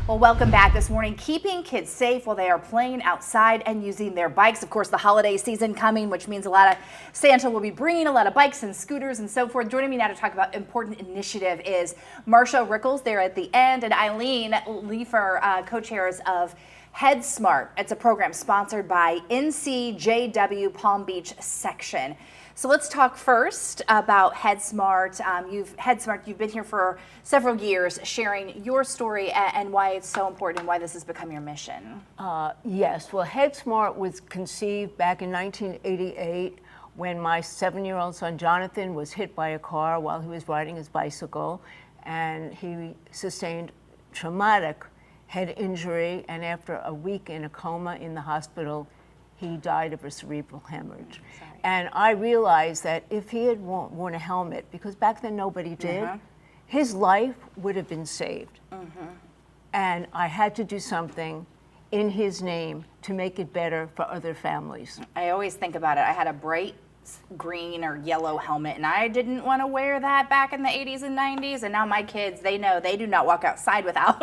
Well, welcome back this morning. Keeping kids safe while they are playing outside and using their bikes. Of course, the holiday season coming, which means a lot of Santa will be bringing a lot of bikes and scooters and so forth. Joining me now to talk about important initiative is Marsha Rickles there at the end and Eileen Leifer, co-chairs of Head Smart. It's a program sponsored by NCJW Palm Beach section. So let's talk first about Head Smart. You've been here for several years sharing your story and why it's so important and why this has become your mission. Yes, well, Head Smart was conceived back in 1988 when my 7-year-old son Jonathan was hit by a car while he was riding his bicycle, and he sustained traumatic head injury, and after a week in a coma in the hospital, he died of a cerebral hemorrhage. And I realized that if he had worn a helmet, because back then nobody did, his life would have been saved. And I had to do something in his name to make it better for other families. I always think about it. I had a bright green or yellow helmet, and I didn't want to wear that back in the 80s and 90s, and now my kids, they know they do not walk outside without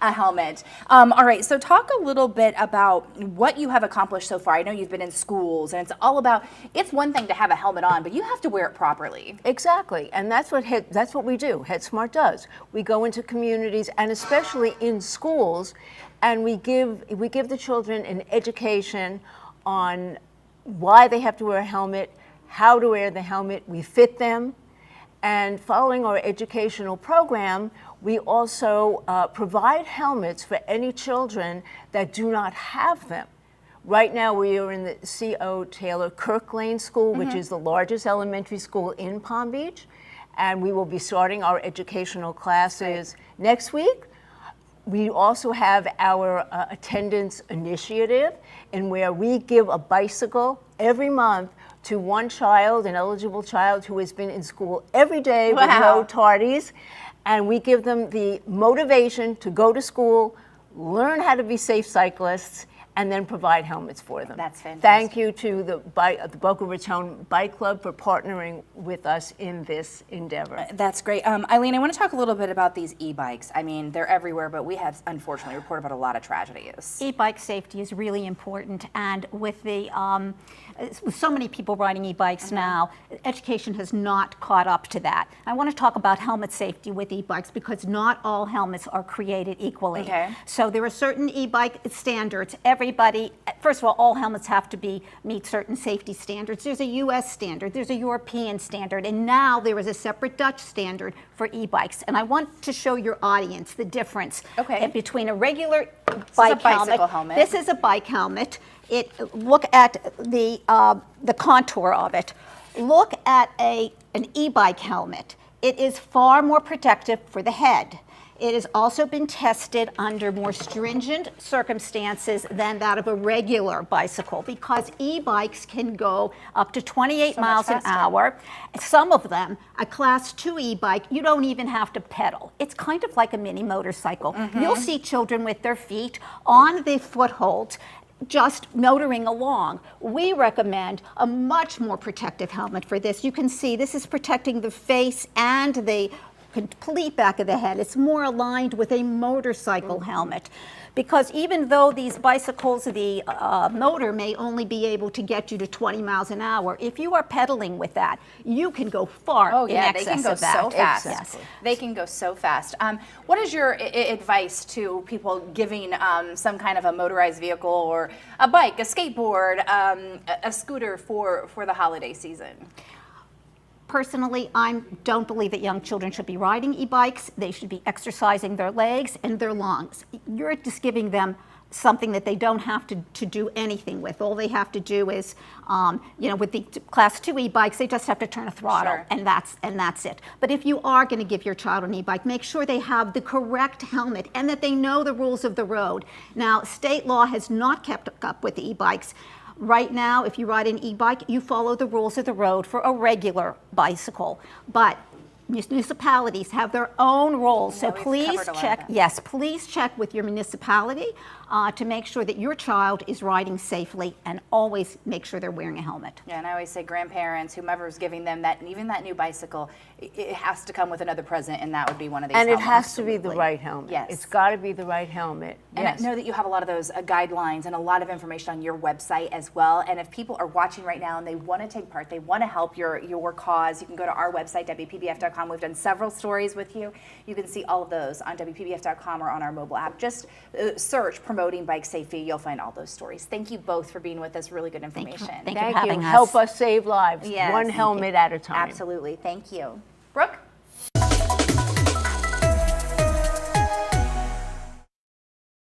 a helmet. All right, so talk a little bit about what you have accomplished so far. I know you've been in schools, and it's all about, it's one thing to have a helmet on, but you have to wear it properly. Exactly, and that's what we do, Head Smart does. We go into communities, and especially in schools, and we give the children an education on why they have to wear a helmet, how to wear the helmet, we fit them, and following our educational program, we also provide helmets for any children that do not have them. Right now we are in the C.O. Taylor Kirk Lane School, which is the largest elementary school in Palm Beach, and we will be starting our educational classes next week. We also have our attendance initiative, in where we give a bicycle every month to one child, an eligible child who has been in school every day with no tardies, and we give them the motivation to go to school, learn how to be safe cyclists, and then provide helmets for them. That's fantastic. Thank you to the Boca Raton Bike Club for partnering with us in this endeavor. That's great. Eileen, I want to talk a little bit about these e-bikes. I mean, they're everywhere, but we have unfortunately reported about a lot of tragedies. E-bike safety is really important, and with with so many people riding e-bikes now, education has not caught up to that. I want to talk about helmet safety with e-bikes because not all helmets are created equally. Okay. So there are certain e-bike standards. Everybody, first of all helmets have to meet certain safety standards. There's a US standard, there's a European standard, and now there is a separate Dutch standard for e-bikes. And I want to show your audience the difference between a regular bike helmet. This is a bike helmet. Look at the contour of it. Look at an e-bike helmet. It is far more protective for the head. It has also been tested under more stringent circumstances than that of a regular bicycle, because e-bikes can go up to 28 miles an hour. Some of them, a Class 2 e-bike, you don't even have to pedal. It's kind of like a mini motorcycle. You'll see children with their feet on the footholds, just motoring along. We recommend a much more protective helmet for this. You can see this is protecting the face and the complete back of the head. It's more aligned with a motorcycle helmet, because even though these bicycles, the motor may only be able to get you to 20 miles an hour, if you are pedaling with that, you can go far in excess they can go of that. so fast. Yes. They can go so fast. What is your advice to people giving some kind of a motorized vehicle or a bike, a skateboard, a scooter for the holiday season? Personally, I don't believe that young children should be riding e-bikes. They should be exercising their legs and their lungs. You're just giving them something that they don't have to do anything with. All they have to do is, with the Class 2 e-bikes, they just have to turn a throttle, and that's it. But if you are going to give your child an e-bike, make sure they have the correct helmet and that they know the rules of the road. Now, state law has not kept up with the e-bikes. Right now, if you ride an e-bike, you follow the rules of the road for a regular bicycle. But municipalities have their own roles. So Yeah, we've please covered a lot of check, that. yes, please check with your municipality to make sure that your child is riding safely, and always make sure they're wearing a helmet. Yeah, and I always say grandparents, whomever's giving them that, even that new bicycle, it has to come with another present, and that would be one of these And it helmets. has to be the right helmet. Yes. It's got to be the right helmet. And Yes. I know that you have a lot of those guidelines and a lot of information on your website as well. And if people are watching right now and they want to take part, they want to help your cause, you can go to our website, WPBF.com. We've done several stories with you. You can see all of those on WPBF.com or on our mobile app. Just search Promoting Bike Safety. You'll find all those stories. Thank you both for being with us. Really good information. Thank you for Thank you. having us. Help us save lives, Yes. one Thank helmet at a time. Absolutely. Thank you.